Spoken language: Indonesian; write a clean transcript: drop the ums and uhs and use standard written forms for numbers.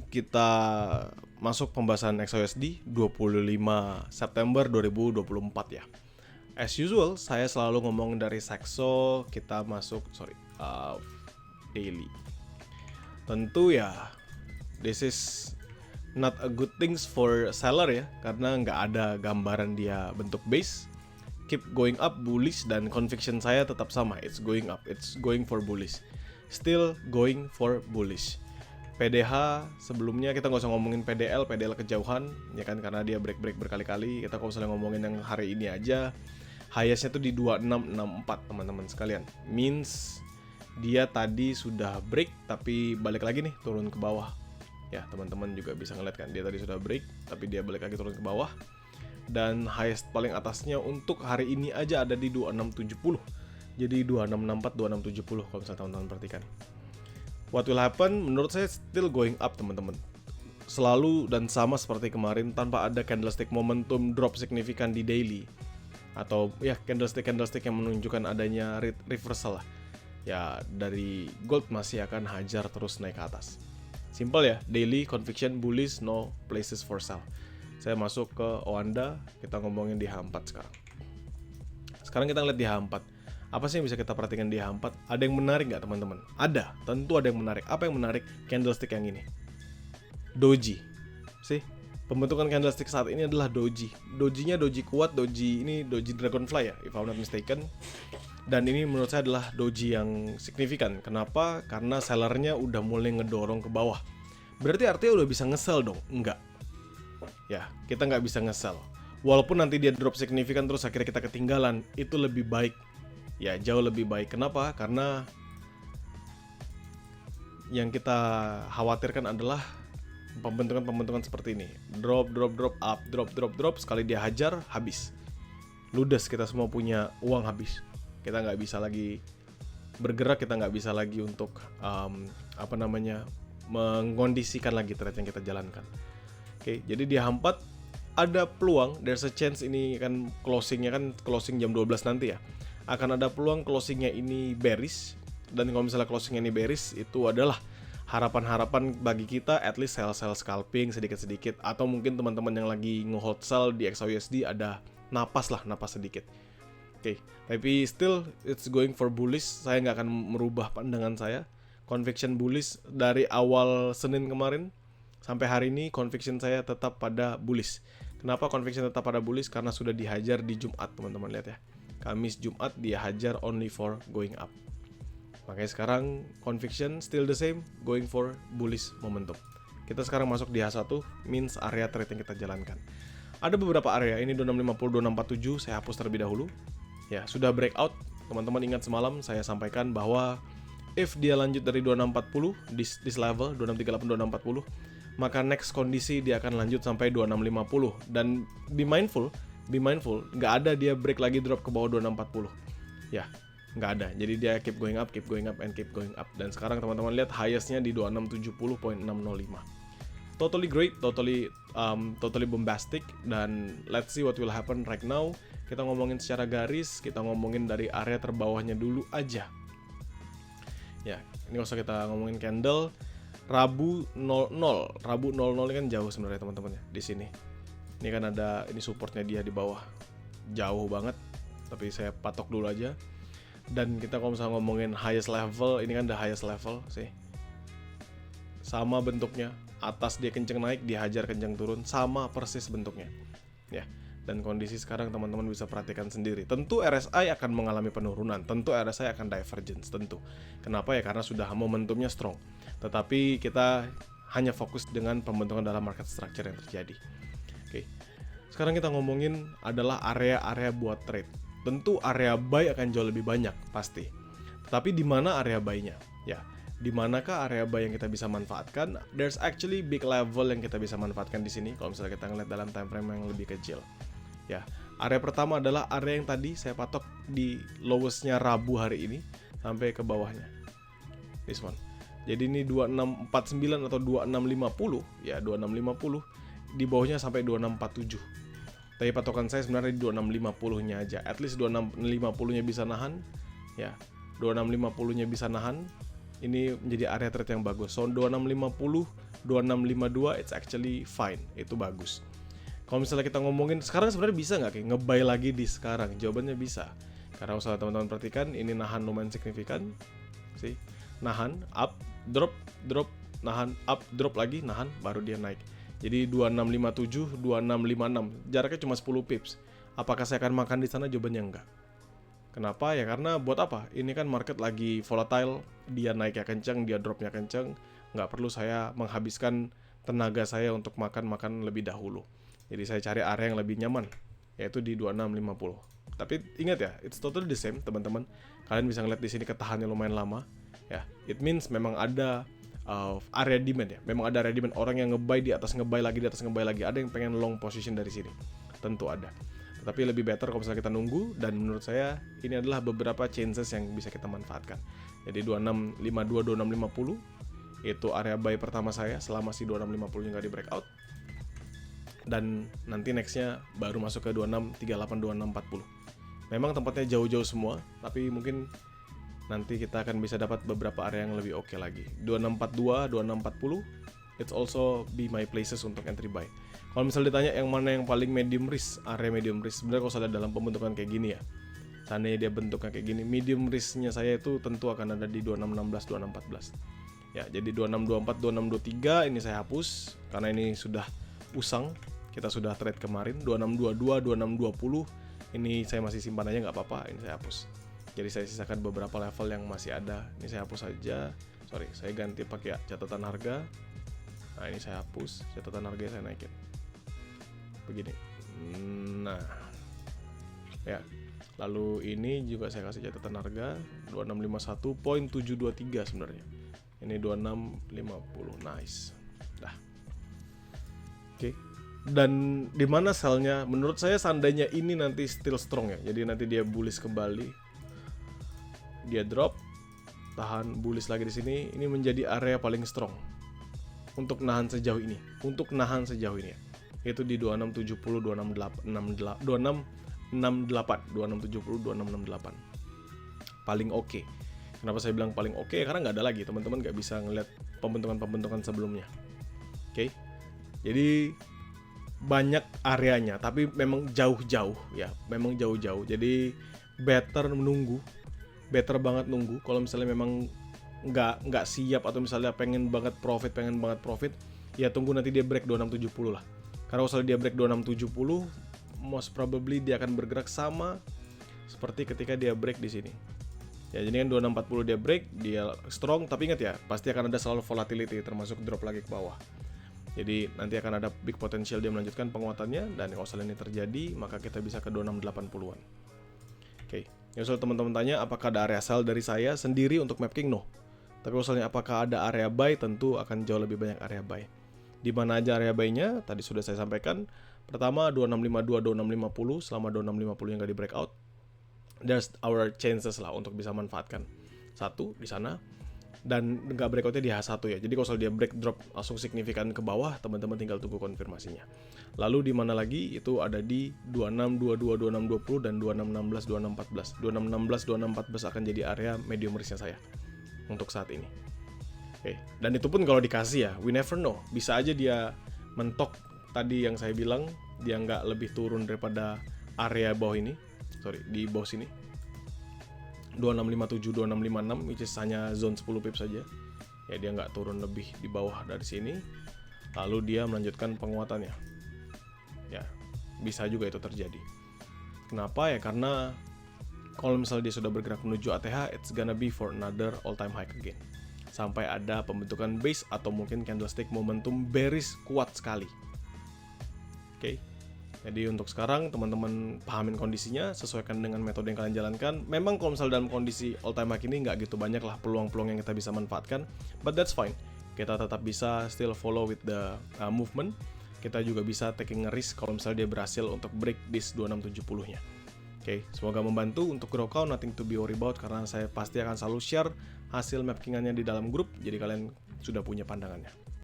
kita masuk pembahasan XOSD 25 September 2024 ya. As usual, saya selalu ngomong dari Saxo, kita masuk daily. Tentu ya, this is not a good things for seller ya, karena nggak ada gambaran dia bentuk base. Keep going up bullish dan conviction saya tetap sama, it's going up, it's going for bullish. Still going for bullish. PDH sebelumnya kita nggak usah ngomongin PDL kejauhan ya kan, karena dia break berkali-kali. Kita kalau misalnya ngomongin yang hari ini aja, highest-nya tuh di 2664 teman-teman sekalian. Means dia tadi sudah break tapi balik lagi nih turun ke bawah. Ya, teman-teman juga bisa ngeliat kan, dia tadi sudah break tapi dia balik lagi turun ke bawah. Dan highest paling atasnya untuk hari ini aja ada di 2670. Jadi 2664, 2670 kalau misalnya teman-teman perhatikan. What will happen? Menurut saya still going up teman-teman. Selalu dan sama seperti kemarin, tanpa ada candlestick momentum drop signifikan di daily. Atau ya candlestick yang menunjukkan adanya reversal lah. Ya dari gold masih akan hajar terus naik ke atas. Simple ya, daily conviction bullish, no places for sell. Saya masuk ke Oanda, kita ngomongin di H4 sekarang. Sekarang kita ngeliat di H4. Apa sih yang bisa kita perhatikan di H4? Ada yang menarik nggak teman-teman? Ada, tentu ada yang menarik. Apa yang menarik? Candlestick yang ini. Doji. Sih, pembentukan candlestick saat ini adalah doji. Dojinya doji kuat, doji dragonfly ya, if I'm not mistaken. Dan ini menurut saya adalah doji yang signifikan. Kenapa? Karena sellernya udah mulai ngedorong ke bawah. Berarti artinya udah bisa nge-sell dong? Enggak. Ya, kita nggak bisa nge-sell. Walaupun nanti dia drop signifikan terus akhirnya kita ketinggalan, itu lebih baik. Ya, jauh lebih baik. Kenapa? Karena yang kita khawatirkan adalah pembentukan seperti ini. Drop, up, drop. Sekali dia hajar, habis. Ludes, kita semua punya uang habis. Kita nggak bisa lagi bergerak, kita nggak bisa lagi untuk mengkondisikan lagi trade yang kita jalankan. Oke, jadi di H4 ada peluang, there's a chance ini kan closing jam 12 nanti ya. Akan ada peluang closingnya ini bearish, dan kalau misalnya closingnya ini bearish, itu adalah harapan-harapan bagi kita at least sell scalping sedikit-sedikit, atau mungkin teman-teman yang lagi nge-hold sell di XAUSD ada napas sedikit. Oke, tapi still it's going for bullish. Saya nggak akan merubah pandangan saya. Conviction bullish dari awal Senin kemarin sampai hari ini, conviction saya tetap pada bullish. Kenapa conviction tetap pada bullish? Karena sudah dihajar di Jumat, teman-teman lihat ya. Kamis Jumat dia hajar only for going up. Makanya sekarang conviction still the same, going for bullish momentum. Kita sekarang masuk di H1, means area trade yang kita jalankan. Ada beberapa area, ini 2650, 2647, saya hapus terlebih dahulu. Ya, sudah breakout. Teman-teman ingat semalam saya sampaikan bahwa if dia lanjut dari 2640 this level 2638 2640, maka next kondisi dia akan lanjut sampai 2650, dan be mindful, nggak ada dia break lagi drop ke bawah 2640. Ya, nggak ada. Jadi dia keep going up, and keep going up. Dan sekarang teman-teman lihat highest-nya di 2670.605. Totally great, totally bombastic, dan let's see what will happen right now. Kita ngomongin secara garis, kita ngomongin dari area terbawahnya dulu aja. Ya, ini nggak usah kita ngomongin candle. Rabu 00 ini kan jauh sebenarnya teman-teman ya di sini. Ini kan ada ini supportnya dia di bawah. Jauh banget, tapi saya patok dulu aja. Dan kita kalau misalnya ngomongin highest level, ini kan the highest level sih. Sama bentuknya, atas dia kenceng naik, dia hajar kenceng turun, sama persis bentuknya. Ya. Dan kondisi sekarang teman-teman bisa perhatikan sendiri. Tentu RSI akan mengalami penurunan, tentu RSI akan divergence, tentu. Kenapa ya? Karena sudah momentumnya strong. Tetapi kita hanya fokus dengan pembentukan dalam market structure yang terjadi. Oke. Sekarang kita ngomongin adalah area-area buat trade. Tentu area buy akan jauh lebih banyak, pasti. Tetapi di mana area buy-nya? Ya, di manakah area buy yang kita bisa manfaatkan? There's actually big level yang kita bisa manfaatkan di sini kalau misalnya kita ngeliat dalam time frame yang lebih kecil. Ya, area pertama adalah area yang tadi saya patok di lowest-nya Rabu hari ini sampai ke bawahnya. This one. Jadi ini 2649 atau 2650, ya 2650, di bawahnya sampai 2647. Tapi patokan saya sebenarnya di 2650-nya aja. At least 2650-nya bisa nahan, ya. 2650-nya bisa nahan, ini menjadi area trade yang bagus. So 2650, 2652 it's actually fine, itu bagus. Kalau misalnya kita ngomongin sekarang sebenarnya bisa nggak kayak nge-buy lagi di sekarang? Jawabannya bisa. Karena usah teman-teman perhatikan ini nahan lumayan signifikan sih. Nahan, up, drop, drop, nahan, up, drop lagi, nahan, baru dia naik. Jadi 2657, 2656, jaraknya cuma 10 pips. Apakah saya akan makan di sana? Jawabannya enggak. Kenapa? Ya karena buat apa? Ini kan market lagi volatile, dia naiknya kenceng, dia dropnya kenceng. Nggak perlu saya menghabiskan tenaga saya untuk makan lebih dahulu. Jadi saya cari area yang lebih nyaman, yaitu di 2650. Tapi ingat ya, it's totally the same, teman-teman. Kalian bisa ngeliat di sini ketahannya lumayan lama. Ya, it means memang ada area demand ya. Memang ada area demand, orang yang nge-buy di atas, nge-buy lagi di atas, nge-buy lagi. Ada yang pengen long position dari sini. Tentu ada. Tapi lebih better kalau misalnya kita nunggu, dan menurut saya ini adalah beberapa chances yang bisa kita manfaatkan. Jadi 2652, 2650 itu area buy pertama saya selama si 2650 nggak di breakout. Dan nanti nextnya baru masuk ke 2638, 2640. Memang tempatnya jauh-jauh semua, tapi mungkin nanti kita akan bisa dapat beberapa area yang lebih oke lagi. 2642, 2640 it's also be my places untuk entry buy. Kalau misalnya ditanya yang mana yang paling medium risk, area medium risk, sebenarnya kalau saya dalam pembentukan kayak gini ya, seandainya dia bentuknya kayak gini, medium risknya saya itu tentu akan ada di 2616, 2614. Ya, jadi 2624, 2623 ini saya hapus karena ini sudah usang. Kita sudah trade kemarin 2622, 2620. Ini saya masih simpan aja nggak apa-apa, ini saya hapus. Jadi saya sisakan beberapa level yang masih ada. Ini saya hapus saja. Sorry, saya ganti pakai catatan harga. Nah, ini saya hapus, catatan harga saya naikin. Begini. Nah. Ya. Lalu ini juga saya kasih catatan harga 2651.723 sebenarnya. Ini 2650. Nice. Dah. Oke. Dan di mana sell-nya? Menurut saya seandainya ini nanti still strong ya. Jadi nanti dia bullish kembali. Dia drop, tahan bullish lagi di sini. Ini menjadi area paling strong untuk nahan sejauh ini. Untuk nahan sejauh ini ya. Itu di 2670, 2668, 2668, 2668. Paling oke. Kenapa saya bilang paling oke? Karena nggak ada lagi. Teman-teman nggak bisa ngeliat pembentukan-pembentukan sebelumnya. Oke. Jadi banyak areanya, tapi memang jauh-jauh ya, memang jauh-jauh. Jadi better menunggu, better banget nunggu. Kalau misalnya memang nggak siap atau misalnya pengen banget profit, ya tunggu nanti dia break 2670 lah. Karena kalau dia break 2670, most probably dia akan bergerak sama seperti ketika dia break di sini. Ya, jadi kan 2640 dia break, dia strong, tapi ingat ya, pasti akan ada selalu volatility termasuk drop lagi ke bawah. Jadi nanti akan ada big potential dia melanjutkan penguatannya, dan kalau misalnya ini terjadi maka kita bisa ke 2680-an. Oke, ya misalnya teman-teman tanya apakah ada area sell dari saya sendiri untuk MapKing? No. Tapi kalau misalnya apakah ada area buy, tentu akan jauh lebih banyak area buy. Di mana aja area buy-nya? Tadi sudah saya sampaikan. Pertama 2652, 2650 selama 2650 yang nggak di breakout. There's our chances lah untuk bisa manfaatkan. Satu di sana. Dan nggak breakoutnya di H1 ya. Jadi kalau dia break drop langsung signifikan ke bawah, teman-teman tinggal tunggu konfirmasinya. Lalu di mana lagi? Itu ada di 2622, 2620 dan 2616, 2614. 2616, 2614 akan jadi area medium risknya saya untuk saat ini. Oke. Dan itu pun kalau dikasih ya, we never know. Bisa aja dia mentok tadi yang saya bilang, dia nggak lebih turun daripada area bawah ini. Sorry, di bawah sini. 2657, 2656, which is hanya zone 10 pips saja. Ya, dia nggak turun lebih di bawah dari sini. Lalu dia melanjutkan penguatannya. Ya, bisa juga itu terjadi. Kenapa ya? Karena kalau misalnya dia sudah bergerak menuju ATH, it's gonna be for another all-time high again. Sampai ada pembentukan base atau mungkin candlestick momentum bearish kuat sekali. Oke. Jadi untuk sekarang teman-teman pahamin kondisinya, sesuaikan dengan metode yang kalian jalankan. Memang kalau misalnya dalam kondisi all time high ini nggak gitu banyak lah peluang-peluang yang kita bisa manfaatkan, but that's fine. Kita tetap bisa still follow with the movement. Kita juga bisa taking a risk kalau misalnya dia berhasil untuk break this 2670-nya. Oke, semoga membantu untuk grow count, nothing to be worry about, karena saya pasti akan selalu share hasil mapkingannya di dalam grup, jadi kalian sudah punya pandangannya.